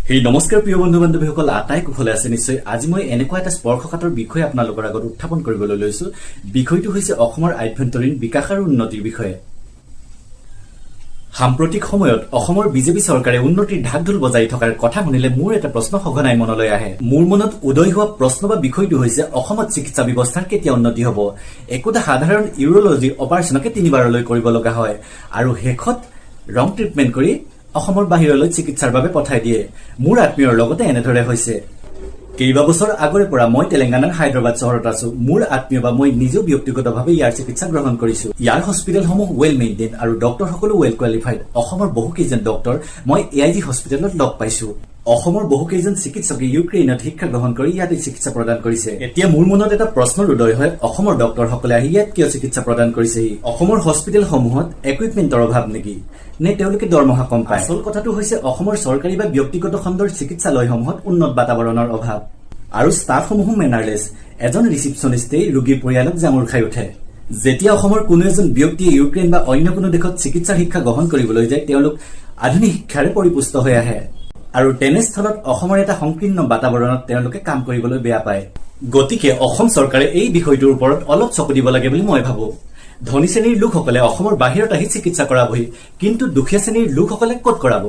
হেই নমস্কাৰ প্ৰিয় বন্ধু বান্ধৱীসকল, আটাই কুশলে আছে নিশ্চয়। আজি মই এনেকুৱা এটা স্পৰ্শকাতৰ বিষয় আপোনালোকৰ আগত উত্থাপন কৰিবলৈ লৈছো। বিষয়টো হৈছে অসমৰ আভ্যন্তৰীণ বিকাশ আৰু উন্নতিৰ বিষয়ে। সাম্প্ৰতিক সময়ত অসমৰ বিজেপি চৰকাৰে উন্নতিৰ ঢাকঢোল বজাই থকাৰ কথা শুনিলে মোৰ এটা প্ৰশ্ন সঘনাই মনলৈ আহে। মোৰ মনত উদয় হোৱা প্ৰশ্ন বা বিষয়টো হৈছে অসমত চিকিৎসা ব্যৱস্থাৰ কেতিয়া উন্নতি হ'ব। একোটা সাধাৰণ ইউৰোলজি অপাৰেশ্যনকে 3 বাৰলৈ কৰিব লগা হয় আৰু শেষত ৰং ট্ৰিটমেণ্ট কৰি অসমৰ বাহিৰলৈ চিকিৎসাৰ বাবে পঠাই দিয়ে। মোৰ আত্মীয়ৰ লগতে এনেদৰে হৈছে। কেইবা বছৰ আগৰে পৰা মই তেলেংগানাৰ হায়দৰাবাদ চহৰত আছো। মোৰ আত্মীয় বা মই নিজেও ব্যক্তিগতভাৱে ইয়াৰ চিকিৎসা গ্ৰহণ কৰিছো। ইয়াৰ হস্পিটেলসমূহ ৱেল মেইনটেইন আৰু ডক্টৰসকলো ৱেল কোৱালিফাইড। অসমৰ বহুকেইজন ডক্টৰ মই AIG হস্পিটেলত লগ পাইছো। অসমৰ বহুকেইজন চিকিৎসকে ইউক্ৰেইনত শিক্ষা গ্ৰহণ কৰি ইয়াতে চিকিৎসা প্ৰদান কৰিছে। এতিয়া মোৰ মনত এটা প্ৰশ্নৰ উদয় হয়, অসমৰ ডক্টৰসকলে আহি ইয়াত কিয় চিকিৎসা প্ৰদান কৰিছেহি? অসমৰ হস্পিটেলসমূহত ইকুইপমেণ্টৰ অভাৱ নেকি, নে তেওঁলোকে দৰমহা কম পায়? আচল কথাটো হৈছে অসমৰ চৰকাৰী বা ব্যক্তিগত খণ্ডৰ চিকিৎসালয়সমূহত উন্নত বাতাবৰণৰ অভাৱ আৰু ষ্টাফসমূহো মেনাৰলেছ। এজন ৰিচিপশ্যনিষ্টেই ৰোগীৰ পৰিয়ালক জামুৰ খাই উঠে। যেতিয়া অসমৰ কোনো এজন ব্যক্তিয়ে ইউক্ৰেইন বা অন্য কোনো দেশত চিকিৎসাৰ শিক্ষা গ্ৰহণ কৰিবলৈ যায়, তেওঁলোক আধুনিক শিক্ষাৰে পৰিপুষ্ট হৈ আহে আৰু তেনেস্থলত অসমৰ এটা সংকীৰ্ণ বাতাবৰণত তেওঁলোকে কাম কৰিবলৈ বেয়া পায়। গতিকে অসম চৰকাৰে এই বিষয়টোৰ ওপৰত অলপ চকু দিব লাগে বুলি মই ভাবো। ধনী শ্ৰেণীৰ লোকসকলে অসমৰ বাহিৰত আহি চিকিৎসা কৰাবহি, কিন্তু দুখীয়া শ্ৰেণীৰ লোকসকলে ক'ত কৰাব?